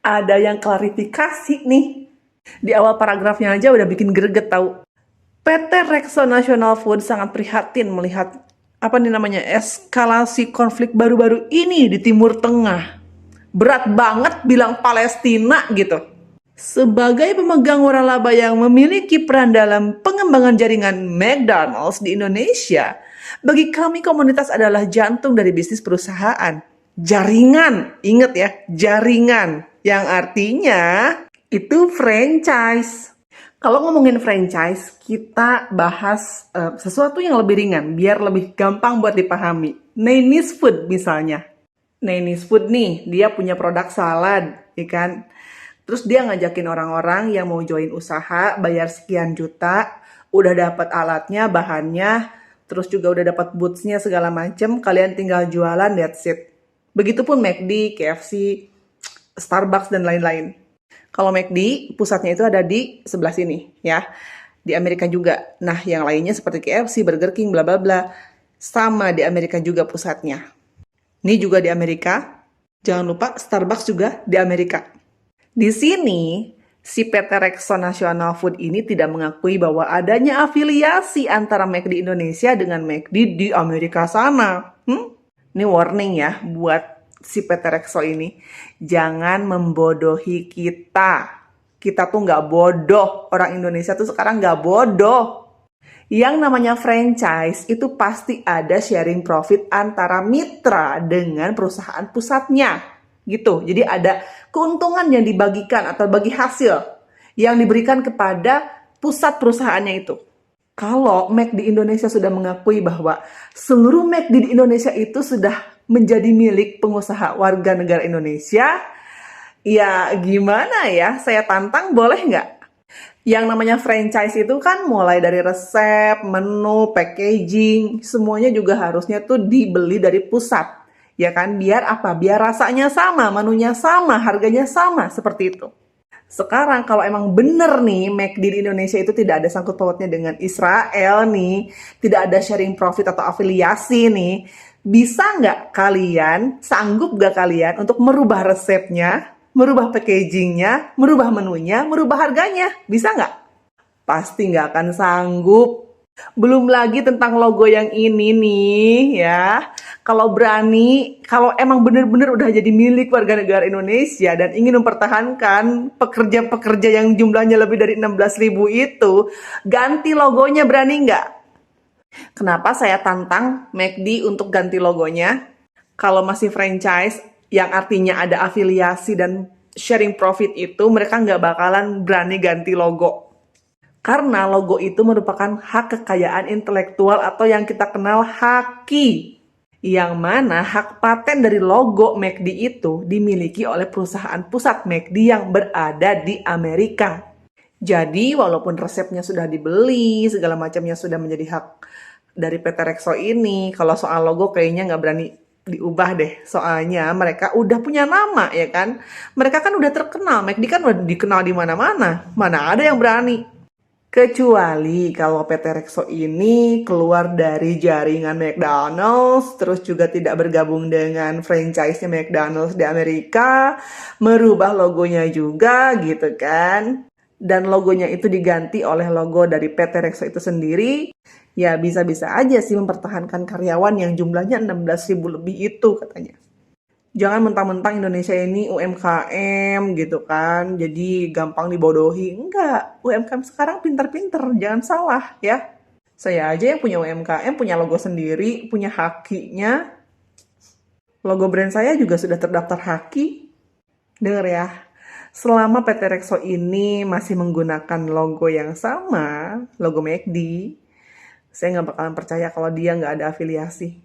Ada yang klarifikasi nih. Di awal paragrafnya aja udah bikin greget tahu. PT Rexona National Food sangat prihatin melihat eskalasi konflik baru-baru ini di Timur Tengah. Berat banget bilang Palestina gitu. Sebagai pemegang waralaba yang memiliki peran dalam pengembangan jaringan McDonald's di Indonesia, bagi kami komunitas adalah jantung dari bisnis perusahaan. Jaringan, ingat ya, jaringan, yang artinya itu franchise. Kalau ngomongin franchise, kita bahas sesuatu yang lebih ringan, biar lebih gampang buat dipahami. Nainis Food misalnya. Nainis Food nih, dia punya produk salad, ya kan? Terus dia ngajakin orang-orang yang mau join usaha, bayar sekian juta, udah dapat alatnya, bahannya, terus juga udah dapat boots-nya segala macem, kalian tinggal jualan, that's it. Begitupun McD, KFC, Starbucks, dan lain-lain. Kalau McD, pusatnya itu ada di sebelah sini, ya. Di Amerika juga. Nah, yang lainnya seperti KFC, Burger King, bla bla bla, sama di Amerika juga pusatnya. Ini juga di Amerika. Jangan lupa Starbucks juga di Amerika. Di sini, si PT Rexona National Food ini tidak mengakui bahwa adanya afiliasi antara McD Indonesia dengan McD di Amerika sana. Ini warning ya buat si PT Rexo ini. Jangan membodohi kita. Kita tuh nggak bodoh. Orang Indonesia tuh sekarang nggak bodoh. Yang namanya franchise itu pasti ada sharing profit antara mitra dengan perusahaan pusatnya. Gitu. Jadi ada keuntungan yang dibagikan atau bagi hasil yang diberikan kepada pusat perusahaannya itu. Kalau McD Indonesia sudah mengakui bahwa seluruh McD di Indonesia itu sudah menjadi milik pengusaha warga negara Indonesia, ya gimana ya? Saya tantang, boleh nggak? Yang namanya franchise itu kan mulai dari resep, menu, packaging, semuanya juga harusnya tuh dibeli dari pusat. Ya kan, biar apa? Biar rasanya sama, menunya sama, harganya sama, seperti itu. Sekarang kalau emang bener nih McD di Indonesia itu tidak ada sangkut pautnya dengan Israel nih, tidak ada sharing profit atau afiliasi nih, bisa nggak kalian, sanggup nggak kalian untuk merubah resepnya, merubah packagingnya, merubah menunya, merubah harganya? Bisa nggak? Pasti nggak akan sanggup. Belum lagi tentang logo yang ini nih ya. Kalau berani, kalau emang bener-bener udah jadi milik warga negara Indonesia dan ingin mempertahankan pekerja-pekerja yang jumlahnya lebih dari 16.000 itu, ganti logonya, berani nggak? Kenapa saya tantang McD untuk ganti logonya? Kalau masih franchise, yang artinya ada afiliasi dan sharing profit itu, mereka nggak bakalan berani ganti logo. Karena logo itu merupakan hak kekayaan intelektual atau yang kita kenal haki. Yang mana hak paten dari logo McD itu dimiliki oleh perusahaan pusat McD yang berada di Amerika. Jadi walaupun resepnya sudah dibeli, segala macamnya sudah menjadi hak dari PT Rexo ini, kalau soal logo kayaknya nggak berani diubah deh. Soalnya mereka udah punya nama ya kan. Mereka kan udah terkenal, McD kan udah dikenal di mana-mana. Mana ada yang berani? Kecuali kalau PT Rexo ini keluar dari jaringan McDonald's, terus juga tidak bergabung dengan franchise-nya McDonald's di Amerika, merubah logonya juga gitu kan. Dan logonya itu diganti oleh logo dari PT Rexo itu sendiri, ya bisa-bisa aja sih mempertahankan karyawan yang jumlahnya 16.000 lebih itu katanya. Jangan mentang-mentang Indonesia ini UMKM gitu kan, jadi gampang dibodohi. Enggak, UMKM sekarang pinter-pinter, jangan salah ya. Saya aja yang punya UMKM, punya logo sendiri, punya hakinya. Logo brand saya juga sudah terdaftar haki. Dengar ya, selama PT Rexo ini masih menggunakan logo yang sama, logo McD, saya nggak bakalan percaya kalau dia nggak ada afiliasi.